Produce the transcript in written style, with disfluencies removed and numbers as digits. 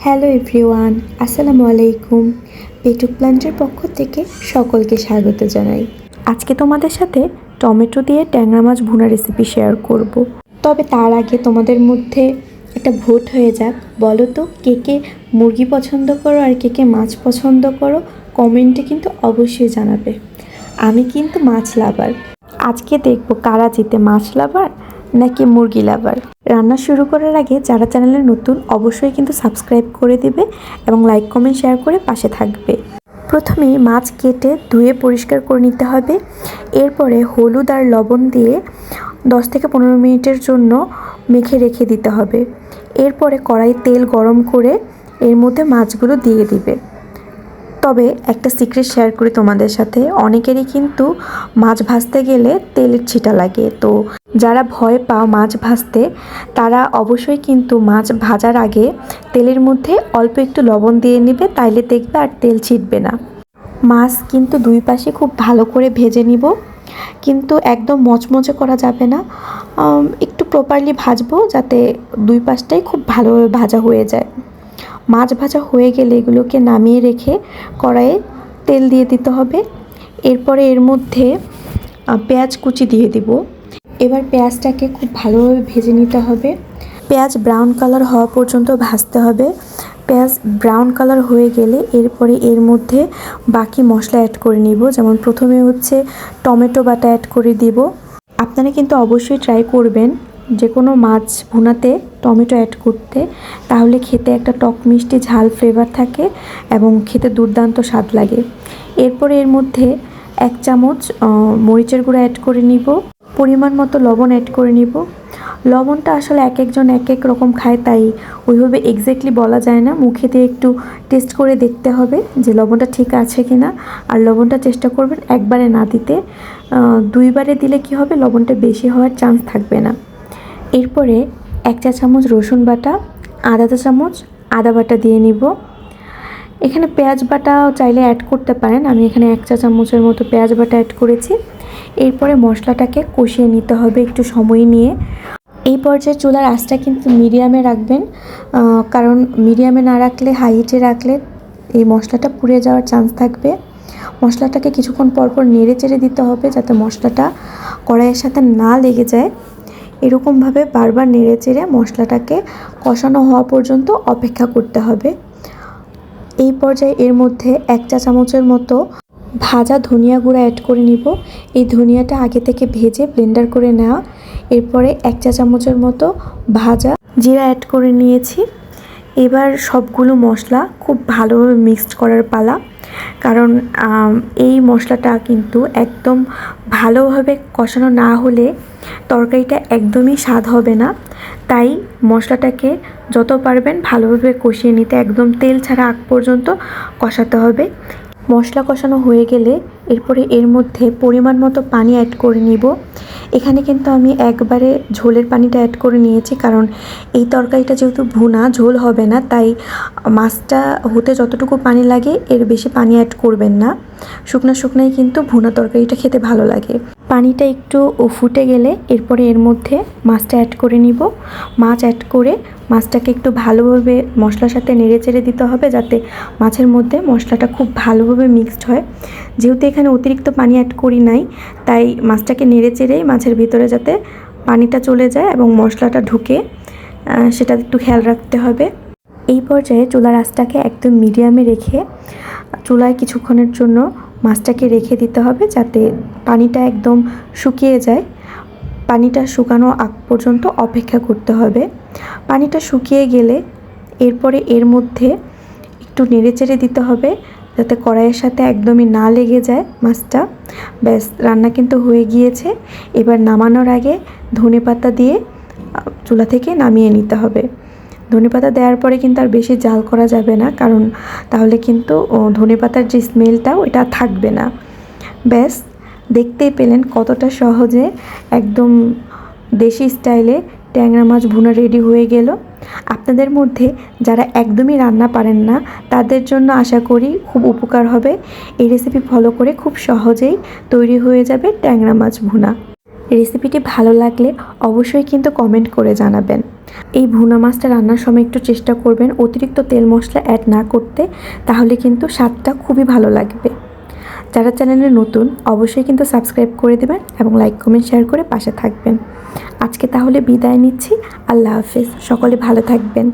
Hello everyone, আসসালামু আলাইকুম। পেটুক প্ল্যান্টের পক্ষ থেকে সকলকে স্বাগত জানাই। আজকে তোমাদের সাথে টমেটো দিয়ে ট্যাংরা মাছ ভুনা রেসিপি শেয়ার করব। তবে তার আগে তোমাদের মধ্যে একটা ভোট হয়ে যাক। বলো তো কে কে মুরগি পছন্দ করো আর কে কে মাছ পছন্দ করো, কমেন্টে কিন্তু অবশ্যই জানাবে। আমি কিন্তু মাছ লাভার। আজকে দেখব কারা জিতে, মাছ লাভার নাকি মুরগি লাভার। রান্না শুরু করার আগে যারা চ্যানেলে নতুন অবশ্যই কিন্তু সাবস্ক্রাইব করে দিবে এবং লাইক কমেন্ট শেয়ার করে পাশে থাকবে। প্রথমেই মাছ কেটে ধুয়ে পরিষ্কার করে নিতে হবে। এরপরে হলুদ আর লবণ দিয়ে 10 থেকে 15 মিনিটের জন্য মেখে রেখে দিতে হবে। এরপরে কড়াই তেল গরম করে এর মধ্যে মাছগুলো দিয়ে দিবে। তবে একটা সিক্রেট শেয়ার করি তোমাদের সাথে, অনেকেরই কিন্তু মাছ ভাজতে গেলে তেলের ছিটা লাগে। তো যারা ভয় পাও মাছ ভাজতে, তারা অবশ্যই কিন্তু মাছ ভাজার আগে তেলের মধ্যে অল্প একটু লবণ দিয়ে নেবে, তাইলে দেখবে আর তেল ছিটবে না। মাছ কিন্তু দুই পাশে খুব ভালো করে ভেজে নিব, কিন্তু একদম মচমচে করা যাবে না। একটু প্রপারলি ভাজবো যাতে দুই পাশটাই খুব ভালোভাবে ভাজা হয়ে যায়। মাছ ভাজা হয়ে গেলে এগুলোকে নামিয়ে রেখে কড়াইয়ে তেল দিয়ে দিতে হবে। এরপরে এর মধ্যে পেঁয়াজ কুচি দিয়ে দিব। এবার পেঁয়াজটাকে খুব ভালোভাবে ভেজে নিতে হবে। পেঁয়াজ ব্রাউন কালার হওয়া পর্যন্ত ভাজতে হবে। পেঁয়াজ ব্রাউন কালার হয়ে গেলে এরপরে এর মধ্যে বাকি মশলা অ্যাড করে নিব। যেমন প্রথমে হচ্ছে টমেটো বাটা অ্যাড করে দিব। আপনারা কিন্তু অবশ্যই ট্রাই করবেন যে কোনো মাছ ভুনাতে টমেটো অ্যাড করতে, তাহলে খেতে একটা টক মিষ্টি ঝাল ফ্লেভার থাকে এবং খেতে দুর্দান্ত স্বাদ লাগে। এরপরে এর মধ্যে 1 চামচ মরিচের গুঁড়া অ্যাড করে নিব। পরিমাণ মতো লবণ অ্যাড করে নিব। লবণটা আসলে এক একজন এক এক রকম খায়, তাই ওইভাবে এক্স্যাক্টলি বলা যায় না। মুখে দিয়ে একটু টেস্ট করে দেখতে হবে যে লবণটা ঠিক আছে কি না। আর লবণটা চেষ্টা করবেন একবারে না দিতে, 2বারে দিলে কি হবে, লবণটা বেশি হওয়ার চান্স থাকবে না। এরপরে 1 চা চামচ রসুন বাটা, আধা চা চামচ আদা বাটা দিয়ে নিব। এখানে পেঁয়াজ বাটা চাইলে অ্যাড করতে পারেন, আমি এখানে 1 চা চামচের মতো পেঁয়াজ বাটা অ্যাড করেছি। এরপরে মশলাটাকে কষিয়ে নিতে হবে একটু সময় নিয়ে। এই পর্যায়ে চুলার আঁচটা কিন্তু মিডিয়ামে রাখবেন, কারণ মিডিয়ামে না রাখলে হাই হিটে রাখলে এই মশলাটা পুড়ে যাওয়ার চান্স থাকবে। মশলাটাকে কিছুক্ষণ পরপর নেড়ে চেড়ে দিতে হবে যাতে মশলাটা কড়াইয়ের সাথে না লেগে যায়। এরকমভাবে বারবার নেড়ে চেড়ে মশলাটাকে কষানো হওয়া পর্যন্ত অপেক্ষা করতে হবে। এই পর্যায়ে এর মধ্যে 1 চা চামচের মতো ভাজা ধনিয়া গুঁড়া অ্যাড করে নিব। এই ধনিয়াটা আগে থেকে ভেজে ব্লেন্ডার করে নেওয়া। এরপরে 1 চা চামচের মতো ভাজা জিরা অ্যাড করে নিয়েছি। এবার সবগুলো মশলা খুব ভালোভাবে মিক্সড করার পালা, কারণ এই মশলাটা কিন্তু একদম ভালোভাবে কষানো না হলে তরকারিটা একদমই স্বাদ হবে না। তাই মশলাটাকে যত পারবেন ভালোভাবে কষিয়ে নিতে, একদম তেল ছাড়া আগ পর্যন্ত কষাতে হবে। মশলা কষানো হয়ে গেলে এরপরে এর মধ্যে পরিমাণ মতো পানি অ্যাড করে নিব। এখানে কিন্তু আমি একবারে ঝোলের পানিটা অ্যাড করে নিয়েছি, কারণ এই তরকারিটা যেহেতু ভুনা, ঝোল হবে না, তাই মাছটা হতে যতটুকু পানি লাগে এর বেশি পানি অ্যাড করবেন না। শুকনো শুকনোই কিন্তু ভুনা তরকারিটা খেতে ভালো লাগে। পানিটা একটু ফুটে গেলে এরপরে এর মধ্যে মাছটা অ্যাড করে নিব। মাছ অ্যাড করে মাছটাকে একটু ভালোভাবে মশলার সাথে নেড়ে চেড়ে দিতে হবে যাতে মাছের মধ্যে মশলাটা খুব ভালোভাবে মিক্সড হয়। যেহেতু এখানে অতিরিক্ত পানি অ্যাড করি নাই, তাই মাছটাকে নেড়ে চেড়েই মাছের ভিতরে যাতে পানিটা চলে যায় এবং মশলাটা ঢুকে, সেটা একটু খেয়াল রাখতে হবে। এই পর্যায়ে চুলার আঁচটাকে একদম মিডিয়ামে রেখে চুলায় কিছুক্ষণের জন্য মাছটাকে রেখে দিতে হবে যাতে পানিটা একদম শুকিয়ে যায়। পানিটা শুকানো আগ পর্যন্ত অপেক্ষা করতে হবে। পানিটা শুকিয়ে গেলে এরপরে এর মধ্যে একটু নেড়েচেড়ে দিতে হবে যাতে কড়াইয়ের সাথে একদমই না লেগে যায় মাছটা। ব্যাস, রান্না কিন্তু হয়ে গিয়েছে। এবার নামানোর আগে ধনেপাতা দিয়ে চুলা থেকে নামিয়ে নিতে হবে। ধনেপাতা দেওয়ার পরে কিন্তু আর বেশি জাল করা যাবে না, কারণ তাহলে কিন্তু ধনেপাতার যে স্মেলটা ওইটা থাকবে না। ব্যাস, দেখতেই পেলেন কতটা সহজে একদম দেশি স্টাইলে ট্যাংরা মাছ ভুনা রেডি হয়ে গেল। আপনাদের মধ্যে যারা একদমই রান্না পারেন না, তাদের জন্য আশা করি খুব উপকার হবে। এই রেসিপি ফলো করে খুব সহজেই তৈরি হয়ে যাবে ট্যাংরা মাছ ভুনা। রেসিপিটি ভালো লাগলে অবশ্যই কিন্তু কমেন্ট করে জানাবেন। এই ভুনা মাছটা রান্নার সময় একটু চেষ্টা করবেন অতিরিক্ত তেল মশলা অ্যাড না করতে, তাহলে কিন্তু স্বাদটা খুবই ভালো লাগবে। যারা চ্যানেলে নতুন অবশ্যই কিন্তু সাবস্ক্রাইব করে দেবেন এবং লাইক কমেন্ট শেয়ার করে পাশে থাকবেন। আজকে তাহলে বিদায় নিচ্ছি। আল্লাহ হাফেজ। সকলে ভালো থাকবেন।